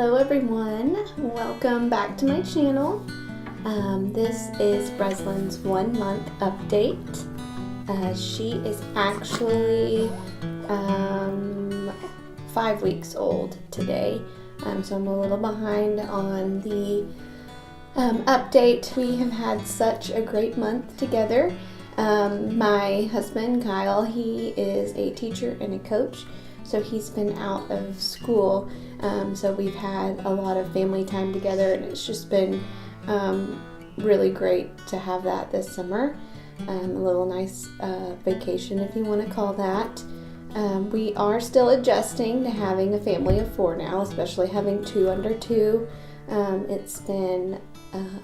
Hello everyone, welcome back to my channel. This is Breslin's 1 month update. She is actually 5 weeks old today, so I'm a little behind on the update. We have had such a great month together. My husband Kyle, he is a teacher and a coach, so he's been out of school. So we've had a lot of family time together, and it's just been really great to have that this summer. A little nice vacation, if you want to call that. We are still adjusting to having a family of 4 now, especially having 2 under 2. It's been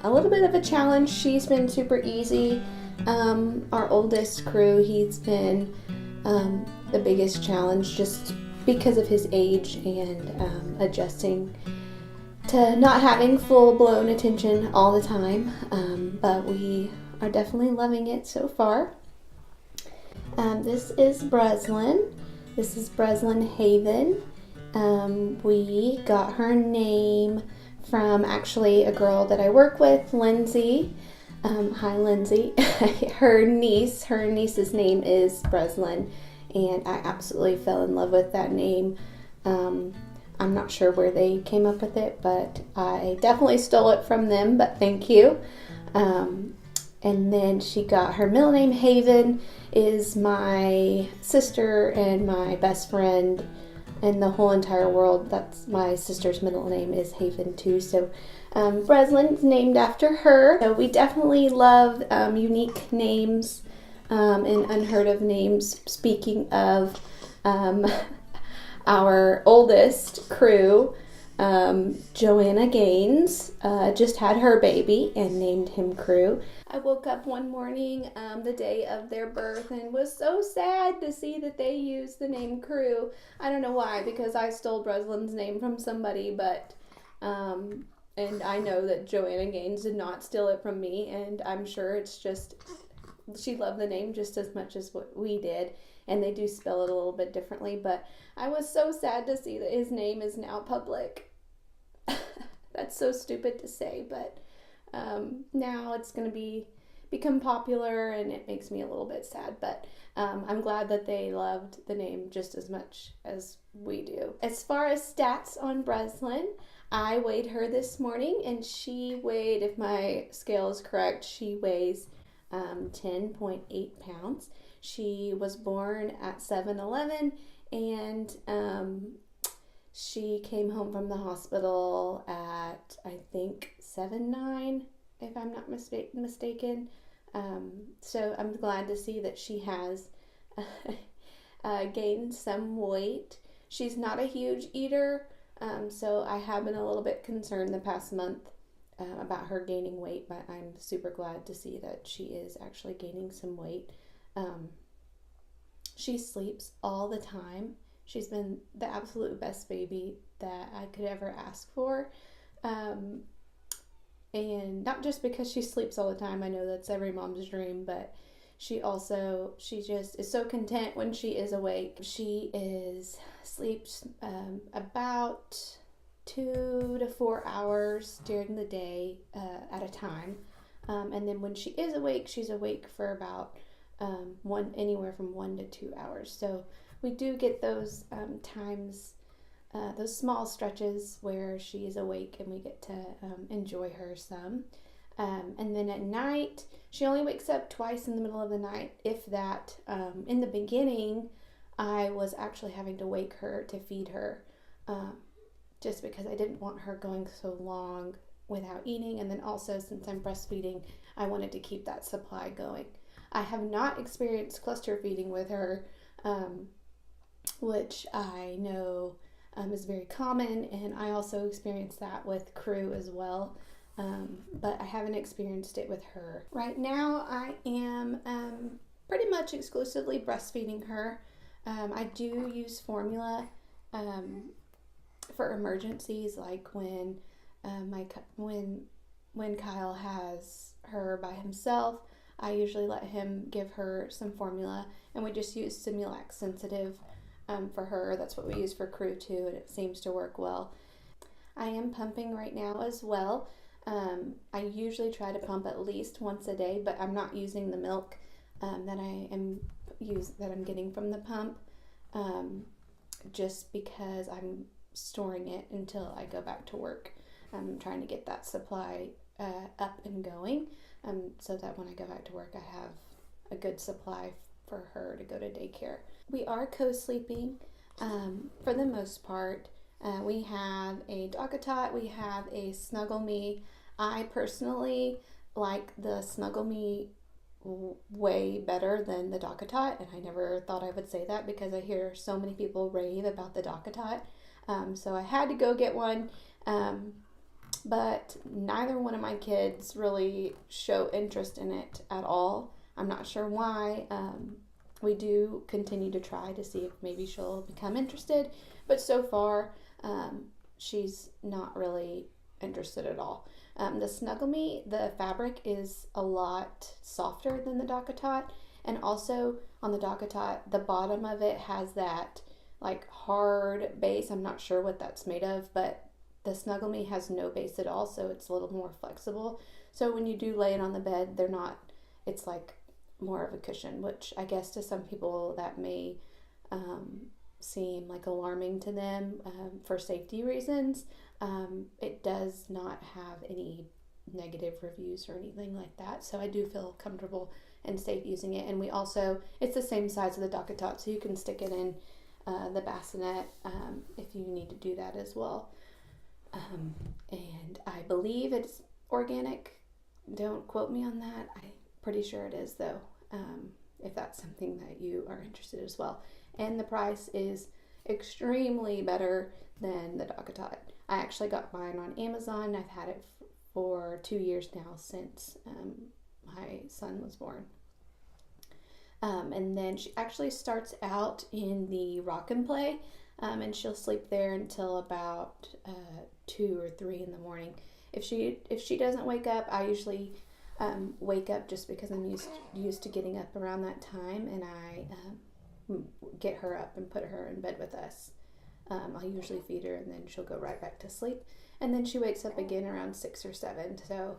a little bit of a challenge. She's been super easy. Our oldest Crew, he's been the biggest challenge just because of his age and adjusting to not having full-blown attention all the time, but we are definitely loving it so far. This is Breslin. This is Breslin Haven. We got her name from actually a girl that I work with, Lindsay. Hi Lindsay. Her niece's name is Breslin, and I absolutely fell in love with that name. I'm not sure where they came up with it, but I definitely stole it from them, but thank you. And then she got her middle name. Haven is my sister and my best friend in the whole entire world. That's my sister's middle name is Haven too. So Breslin's named after her. So we definitely love unique names and unheard of names. Speaking of our oldest Crew, Joanna Gaines just had her baby and named him Crew. I woke up one morning the day of their birth and was so sad to see that they used the name Crew. I don't know why, because I stole Breslin's name from somebody, but and I know that Joanna Gaines did not steal it from me, and I'm sure it's just she loved the name just as much as what we did, and they do spell it a little bit differently, but I was so sad to see that his name is now public. That's so stupid to say, but now it's going to become popular, and it makes me a little bit sad, but I'm glad that they loved the name just as much as we do. As far as stats on Breslin, I weighed her this morning, and she weighed, if my scale is correct, she weighs 10.8 pounds. She was born at 7-11, and she came home from the hospital at, I think, 7-9, if I'm not mistaken. So I'm glad to see that she has gained some weight. She's not a huge eater, so I have been a little bit concerned the past month about her gaining weight, but I'm super glad to see that she is actually gaining some weight. She sleeps all the time. She's been the absolute best baby that I could ever ask for. And not just because she sleeps all the time. I know that's every mom's dream, but she just is so content when she is awake. She sleeps about 2 to 4 hours during the day at a time. And then when she is awake, she's awake for about anywhere from 1 to 2 hours. So we do get those times, those small stretches where she is awake and we get to enjoy her some. And then at night, she only wakes up twice in the middle of the night, if that. In the beginning, I was actually having to wake her to feed her, just because I didn't want her going so long without eating. And then also, since I'm breastfeeding, I wanted to keep that supply going. I have not experienced cluster feeding with her, which I know is very common, and I also experienced that with Crew as well, but I haven't experienced it with her. Right now, I am pretty much exclusively breastfeeding her. I do use formula for emergencies, like when Kyle has her by himself. I usually let him give her some formula, and we just use Similac Sensitive for her. That's what we use for Crew too, and it seems to work well. I am pumping right now as well. I usually try to pump at least once a day, but I'm not using the milk that I'm getting from the pump, just because I'm storing it until I go back to work. I'm trying to get that supply up and going, so that when I go back to work, I have a good supply for her to go to daycare. We are co-sleeping for the most part. We have a DockATot, we have a Snuggle Me. I personally like the Snuggle Me way better than the DockATot, and I never thought I would say that because I hear so many people rave about the DockATot. So I had to go get one, but neither one of my kids really show interest in it at all. I'm not sure why. We do continue to try to see if maybe she'll become interested, but so far she's not really interested at all. The Snuggle Me, the fabric is a lot softer than the DockATot, and also on the DockATot, the bottom of it has that like hard base. I'm not sure what that's made of, but the Snuggle Me has no base at all, so it's a little more flexible. So when you do lay it on the bed, it's like more of a cushion, which I guess to some people that may seem like alarming to them for safety reasons. It does not have any negative reviews or anything like that, so I do feel comfortable and safe using it. And it's the same size of the DockATot, so you can stick it in the bassinet if you need to do that as well. And I believe it's organic. Don't quote me on that. I'm pretty sure it is, though, if that's something that you are interested in as well. And the price is extremely better than the DockATot. I actually got mine on Amazon. I've had it for 2 years now since my son was born. And then she actually starts out in the rock and play, and she'll sleep there until about 2 or 3 in the morning. If she doesn't wake up, I usually wake up just because I'm used to getting up around that time, and I get her up and put her in bed with us. I'll usually feed her, and then she'll go right back to sleep, and then she wakes up again around 6 or 7. So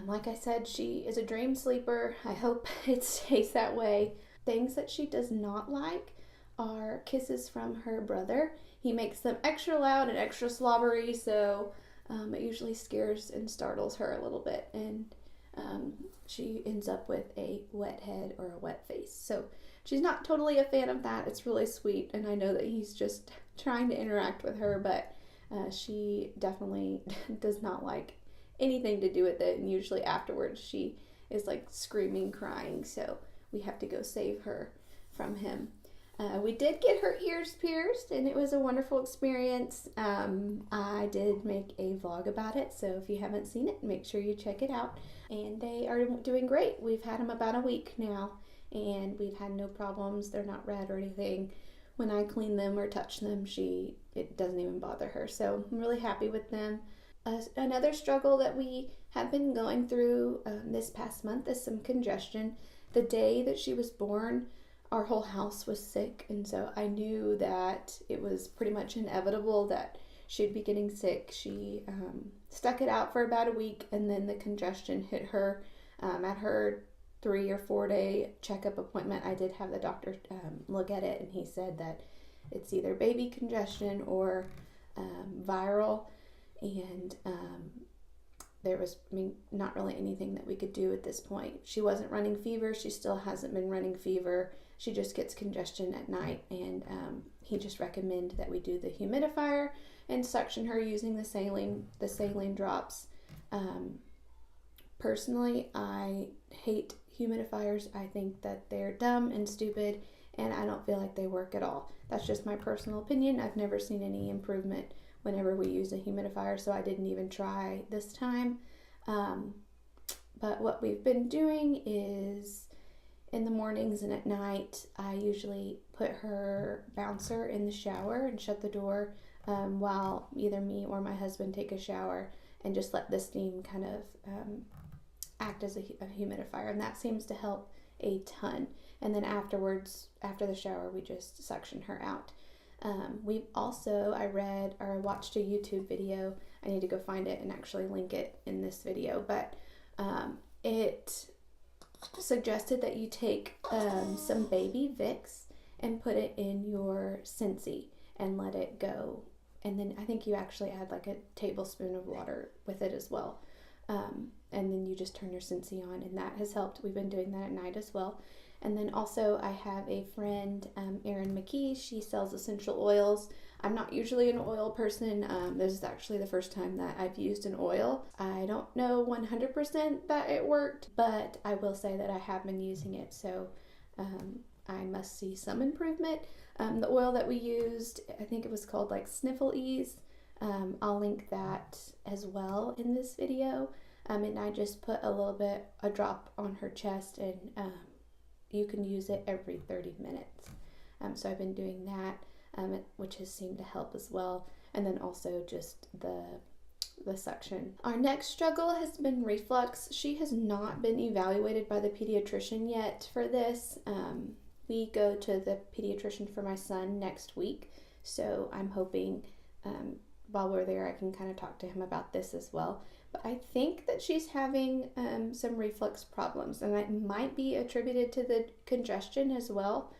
like I said, she is a dream sleeper. I hope it stays that way. Things that she does not like are kisses from her brother. He makes them extra loud and extra slobbery, so it usually scares and startles her a little bit, and she ends up with a wet head or a wet face. So she's not totally a fan of that. It's really sweet, and I know that he's just trying to interact with her, but she definitely does not like anything to do with it, and usually afterwards she is like screaming, crying, so we have to go save her from him. We did get her ears pierced, and it was a wonderful experience. I did make a vlog about it, so if you haven't seen it, make sure you check it out. And they are doing great. We've had them about a week now, and we've had no problems. They're not red or anything. When I clean them or touch them, it doesn't even bother her. So I'm really happy with them. Another struggle that we have been going through this past month is some congestion. The day that she was born, our whole house was sick, and so I knew that it was pretty much inevitable that she'd be getting sick. She stuck it out for about a week, and then the congestion hit her at her 3 or 4 day checkup appointment. I did have the doctor look at it, and he said that it's either baby congestion or viral, and there was not really anything that we could do at this point. She wasn't running fever. She still hasn't been running fever. She just gets congestion at night, and he just recommended that we do the humidifier and suction her using the saline drops. Personally, I hate humidifiers. I think that they're dumb and stupid, and I don't feel like they work at all. That's just my personal opinion. I've never seen any improvement whenever we use a humidifier, so I didn't even try this time. But what we've been doing is in the mornings and at night, I usually put her bouncer in the shower and shut the door while either me or my husband take a shower, and just let the steam kind of act as a humidifier, and that seems to help a ton. And then afterwards, after the shower, we just suction her out. I read or watched a YouTube video. I need to go find it and actually link it in this video, but it suggested that you take some baby Vicks and put it in your Scentsy and let it go. And then I think you actually add like a tablespoon of water with it as well. And then you just turn your Scentsy on, and that has helped. We've been doing that at night as well. And then also I have a friend, Erin McKee. She sells essential oils. I'm not usually an oil person. This is actually the first time that I've used an oil. I don't know 100% that it worked, but I will say that I have been using it. So I must see some improvement. The oil that we used, I think it was called like Sniffle Ease. I'll link that as well in this video. And I just put a drop on her chest, and you can use it every 30 minutes. So I've been doing that, which has seemed to help as well. And then also just the suction. Our next struggle has been reflux. She has not been evaluated by the pediatrician yet for this. We go to the pediatrician for my son next week, so I'm hoping while we're there I can kind of talk to him about this as well. But I think that she's having some reflux problems, and that might be attributed to the congestion as well.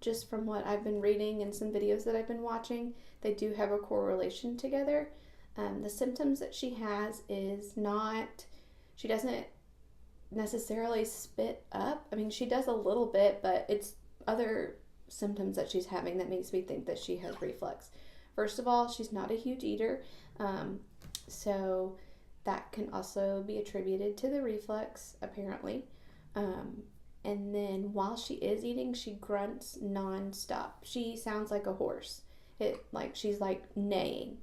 Just from what I've been reading and some videos that I've been watching, they do have a correlation together. The symptoms that she has is she doesn't necessarily spit up. I mean, she does a little bit, but it's other symptoms that she's having that makes me think that she has reflux. First of all, she's not a huge eater, so that can also be attributed to the reflux, apparently. And then while she is eating, she grunts nonstop. She sounds like a horse. She's like neighing,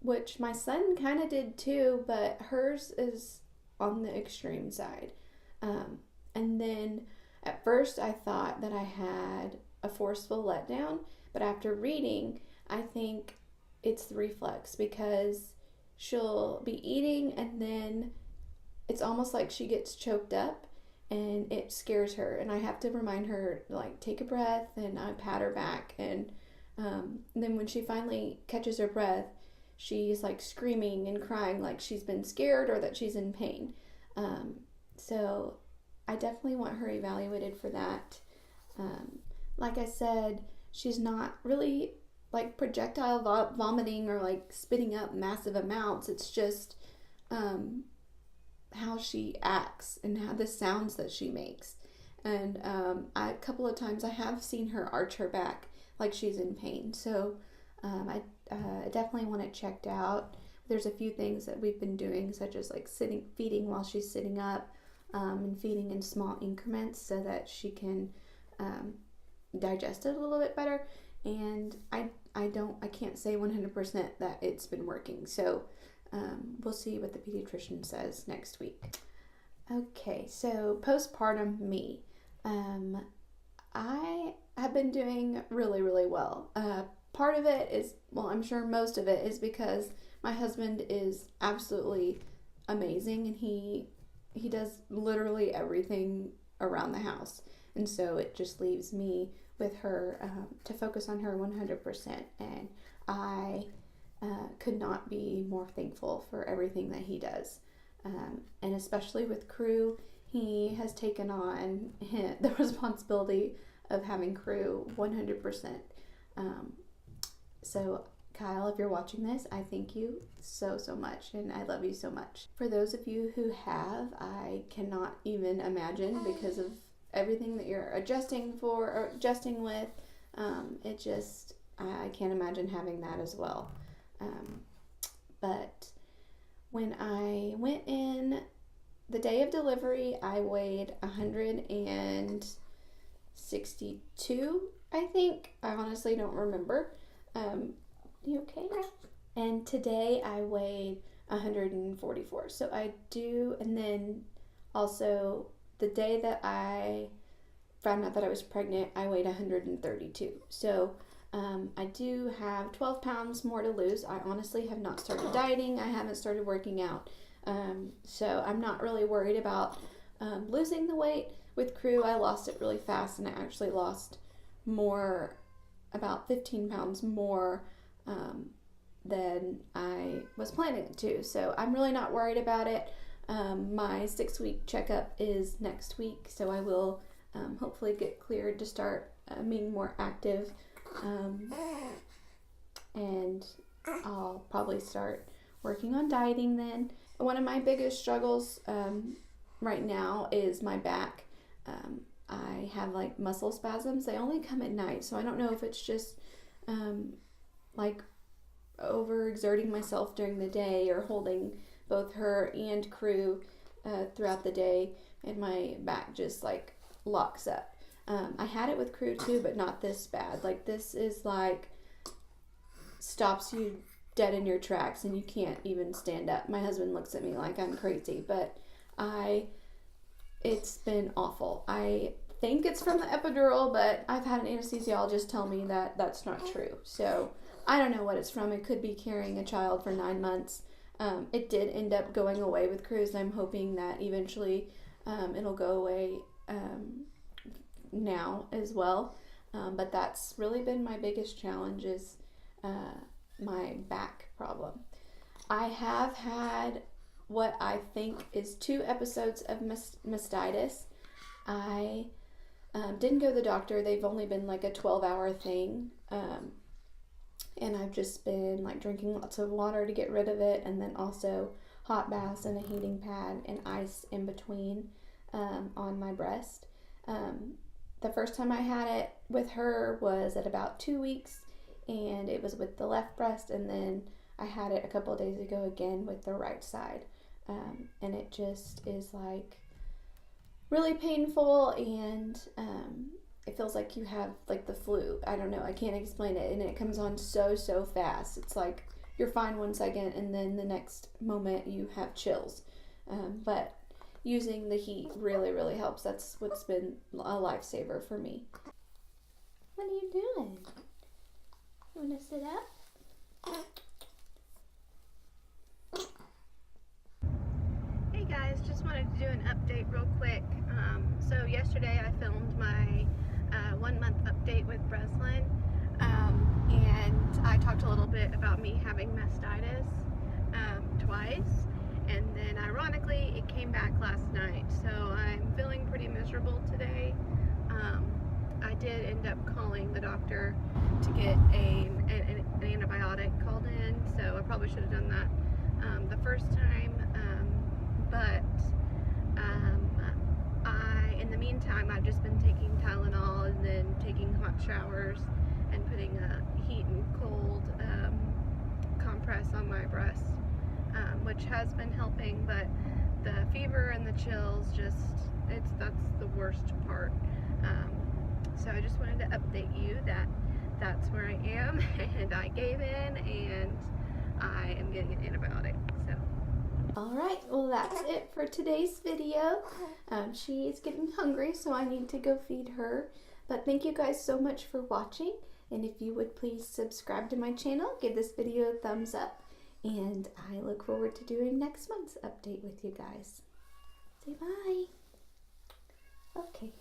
which my son kind of did too, but hers is on the extreme side. And then at first I thought that I had a forceful letdown, but after reading, I think it's the reflux, because she'll be eating and then it's almost like she gets choked up and it scares her, and I have to remind her, like, take a breath, and I pat her back, and then when she finally catches her breath, she's like screaming and crying like she's been scared or that she's in pain. So I definitely want her evaluated for that. Like I said, she's not really like projectile vomiting or like spitting up massive amounts. It's just how she acts and how the sounds that she makes. And a couple of times I have seen her arch her back like she's in pain. So I definitely want it checked out. There's a few things that we've been doing, such as like feeding while she's sitting up, and feeding in small increments so that she can digest it a little bit better. And I can't say 100% that it's been working. So we'll see what the pediatrician says next week. Okay, so postpartum me. I have been doing really, really well. Part of it is, well, I'm sure most of it is because my husband is absolutely amazing, and he does literally everything around the house. And so it just leaves me with her to focus on her 100%. And I could not be more thankful for everything that he does. And especially with Crew, he has taken on the responsibility of having Crew 100%. So Kyle, if you're watching this, I thank you so, so much, and I love you so much. For those of you who have, I cannot even imagine, because of everything that you're adjusting with. I can't imagine having that as well. But when I went in the day of delivery, I weighed 162, I think. I honestly don't remember. You okay? And today I weighed 144. So I do, and then also the day that I found out that I was pregnant, I weighed 132. So I do have 12 pounds more to lose. I honestly have not started dieting. I haven't started working out. So I'm not really worried about losing the weight. With Crew, I lost it really fast, and I actually lost more about 15 pounds more than I was planning to. So I'm really not worried about it. My 6-week checkup is next week, so I will hopefully get cleared to start being more active, and I'll probably start working on dieting then. One of my biggest struggles right now is my back. I have like muscle spasms. They only come at night, so I don't know if it's just like overexerting myself during the day or holding both her and Crew throughout the day, and my back just like locks up. I had it with Crew too, but not this bad. Like this is like stops you dead in your tracks and you can't even stand up. My husband looks at me like I'm crazy, but it's been awful. I think it's from the epidural, but I've had an anesthesiologist tell me that that's not true. So I don't know what it's from. It could be carrying a child for 9 months. It did end up going away with Cruz. I'm hoping that eventually it'll go away now as well. But that's really been my biggest challenge is my back problem. I have had what I think is 2 episodes of mastitis. I didn't go to the doctor. They've only been like a 12-hour thing. And I've just been like drinking lots of water to get rid of it, and then also hot baths and a heating pad and ice in between on my breast. The first time I had it with her was at about 2 weeks, and it was with the left breast, and then I had it a couple of days ago again with the right side. And it just is like really painful, and it feels like you have like the flu. I don't know, I can't explain it, and it comes on so fast. It's like you're fine 1 second and then the next moment you have chills. But using the heat really helps. That's what's been a lifesaver for me. What are you doing? You want to sit up? Hey guys, just wanted to do an update real quick. So yesterday I filmed my 1-month update with Breslin, and I talked a little bit about me having mastitis twice, and then ironically it came back last night, so I'm feeling pretty miserable today. I did end up calling the doctor to get an antibiotic called in, so I probably should have done that the first time, but in the meantime, I've just been taking Tylenol and then taking hot showers and putting a heat and cold compress on my breast, which has been helping, but the fever and the chills that's the worst part. So I just wanted to update you that that's where I am, and I gave in, and I am getting an antibiotic. So. Alright, well that's it for today's video. She is getting hungry, so I need to go feed her. But thank you guys so much for watching, and if you would please subscribe to my channel, give this video a thumbs up, and I look forward to doing next month's update with you guys. Say bye. Okay.